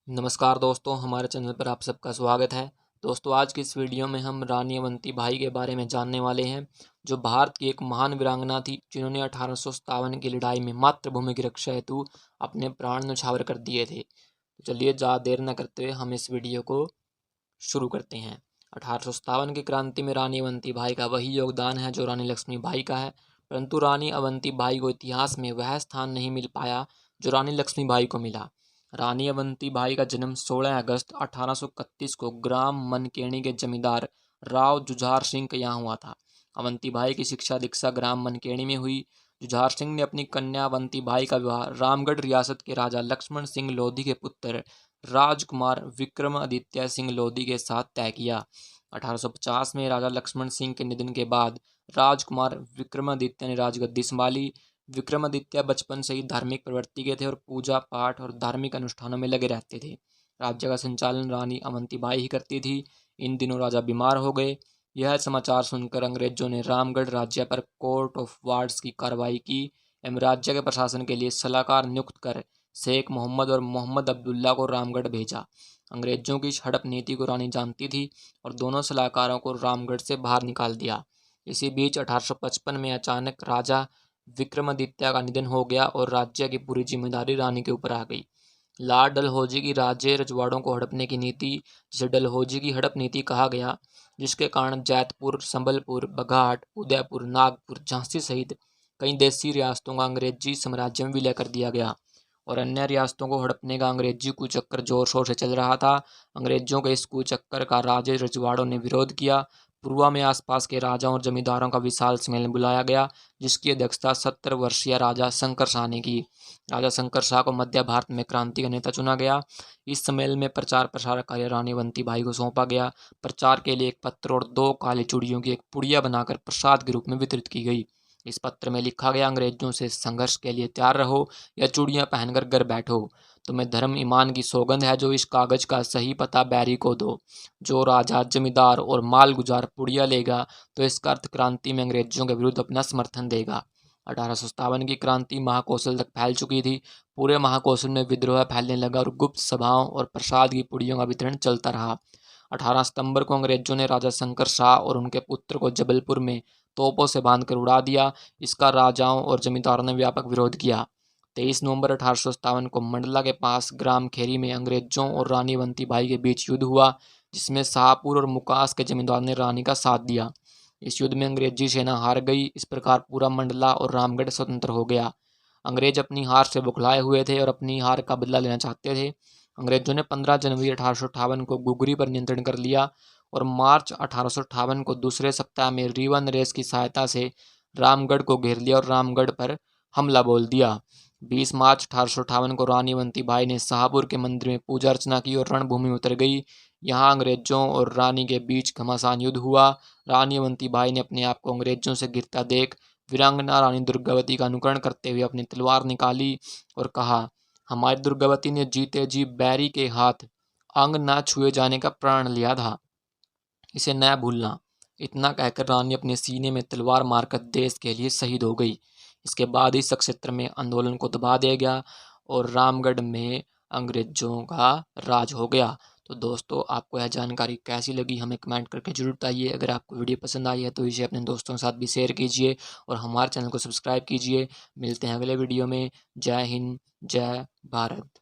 नमस्कार दोस्तों, हमारे चैनल पर आप सबका स्वागत है। दोस्तों, आज की इस वीडियो में हम रानी अवंती बाई के बारे में जानने वाले हैं, जो भारत की एक महान वीरांगना थी, जिन्होंने 1857 की लड़ाई में मातृभूमि की रक्षा हेतु अपने प्राण न्यौछावर कर दिए थे। तो चलिए, ज़्यादा देर न करते हुए हम इस वीडियो को शुरू करते हैं। 1857 की क्रांति में रानी अवंती बाई का वही योगदान है जो रानी लक्ष्मीबाई का है, परंतु रानी अवंती बाई को इतिहास में वह स्थान नहीं मिल पाया जो रानी लक्ष्मीबाई को मिला। रानी अवंती बाई का जन्म 16 अगस्त 1831 को ग्राम मनकेणी के जमींदार राव जुझार सिंह के यहाँ हुआ था। अवंती बाई की शिक्षा दीक्षा ग्राम मनकेणी में हुई। जुझार सिंह ने अपनी कन्या अवंती बाई का विवाह रामगढ़ रियासत के राजा लक्ष्मण सिंह लोधी के पुत्र राजकुमार विक्रमादित्य सिंह लोधी के साथ तय किया। 1850 में राजा लक्ष्मण सिंह के निधन के बाद राजकुमार विक्रमादित्य ने राजगद्दी संभाली। विक्रमादित्य बचपन से ही धार्मिक प्रवृत्ति के थे और पूजा पाठ और धार्मिक अनुष्ठानों में लगे रहते थे। राज्य का संचालन रानी अवंती बाई ही करती थी। इन दिनों राजा बीमार हो गए। यह समाचार सुनकर अंग्रेजों ने रामगढ़ राज्य पर कोर्ट ऑफ वार्ड्स की कार्रवाई की एवं राज्य के प्रशासन के लिए सलाहकार नियुक्त कर शेख मोहम्मद और मोहम्मद अब्दुल्ला को रामगढ़ भेजा। अंग्रेजों की हड़प नीति को रानी जानती थी और दोनों सलाहकारों को रामगढ़ से बाहर निकाल दिया। इसी बीच 1855 में अचानक राजा विक्रमादित्य का निधन हो गया और राज्य की पूरी जिम्मेदारी रानी के ऊपर आ गई। लॉर्ड डलहौजी की राज्य रजवाड़ों को हड़पने की नीति, जिसे डलहौजी की हड़प नीति कहा गया, जिसके कारण जैतपुर, संबलपुर, बघाट, उदयपुर, नागपुर, झांसी सहित कई देसी रियासतों का अंग्रेजी साम्राज्य में विलय कर दिया गया और अन्य रियासतों को हड़पने का अंग्रेजी कुचक्कर जोर शोर से चल रहा था। अंग्रेजों के इस कुचक्कर का राजे रजवाड़ों ने विरोध किया। पुरुआ में आसपास के राजाओं और जमींदारों का विशाल सम्मेलन बुलाया गया, जिसकी अध्यक्षता 70 वर्षीय राजा शंकर शाह ने की। राजा शंकर शाह को मध्य भारत में क्रांति का नेता चुना गया। इस सम्मेलन में प्रचार प्रसार कार्य रानी अवंती बाई को सौंपा गया। प्रचार के लिए एक पत्र और 2 काली चूड़ियों की एक पुड़िया बनाकर प्रसाद के रूप में वितरित की गई। इस पत्र में लिखा गया, अंग्रेजों से संघर्ष के लिए तैयार रहो या चूड़ियां पहनकर घर बैठो। तुम्हें धर्म ईमान की सौगंध है जो इस कागज का सही पता बैरी को दो। जो राजा, जमींदार और मालगुजार पुड़िया लेगा तो इसका अर्थ क्रांति में अंग्रेजों के विरुद्ध अपना समर्थन देगा। 1857 की क्रांति महाकौशल तक फैल चुकी थी। पूरे महाकौशल में विद्रोह फैलने लगा और गुप्त सभाओं और प्रसाद की पुड़ियों का वितरण चलता रहा। 18 सितंबर को अंग्रेजों ने राजा शंकर शाह और उनके पुत्र को जबलपुर में तोपों से बांधकर उड़ा दिया। इसका राजाओं और जमींदारों ने व्यापक विरोध किया। 23 नवंबर 1857 को मंडला के पास ग्राम खेरी में अंग्रेजों और रानी अवंती बाई के बीच युद्ध हुआ, जिसमें शाहपुर और मुकास के जमींदार ने रानी का साथ दिया। इस युद्ध में अंग्रेजी सेना हार गई। इस प्रकार पूरा मंडला और रामगढ़ स्वतंत्र हो गया। अंग्रेज अपनी हार से बौखलाए हुए थे और अपनी हार का बदला लेना चाहते थे। अंग्रेजों ने 15 जनवरी 1858 को गुगरी पर नियंत्रण कर लिया और मार्च 1858 को दूसरे सप्ताह में रीवा नरेश की सहायता से रामगढ़ को घेर लिया और रामगढ़ पर हमला बोल दिया। 20 मार्च 1858 को रानी अवंती बाई ने शाहपुर के मंदिर में पूजा अर्चना की और रणभूमि में उतर गई। यहाँ अंग्रेजों और रानी के बीच घमासान युद्ध हुआ। रानी अवंती बाई ने अपने आप को अंग्रेजों से गिरता देख वीरांगना रानी दुर्गावती का अनुकरण करते हुए अपनी तलवार निकाली और कहा, हमारी दुर्गावती ने जीते जी बैरी के हाथ अंग न छुए जाने का प्रण लिया था, इसे न भूलना। इतना कहकर रानी अपने सीने में तलवार मारकर देश के लिए शहीद हो गई। इसके बाद इस क्षेत्र में आंदोलन को दबा दिया गया और रामगढ़ में अंग्रेजों का राज हो गया। तो दोस्तों, आपको यह जानकारी कैसी लगी हमें कमेंट करके जरूर बताइए। अगर आपको वीडियो पसंद आई है तो इसे अपने दोस्तों के साथ भी शेयर कीजिए और हमारे चैनल को सब्सक्राइब कीजिए। मिलते हैं अगले वीडियो में। जय हिंद, जय भारत।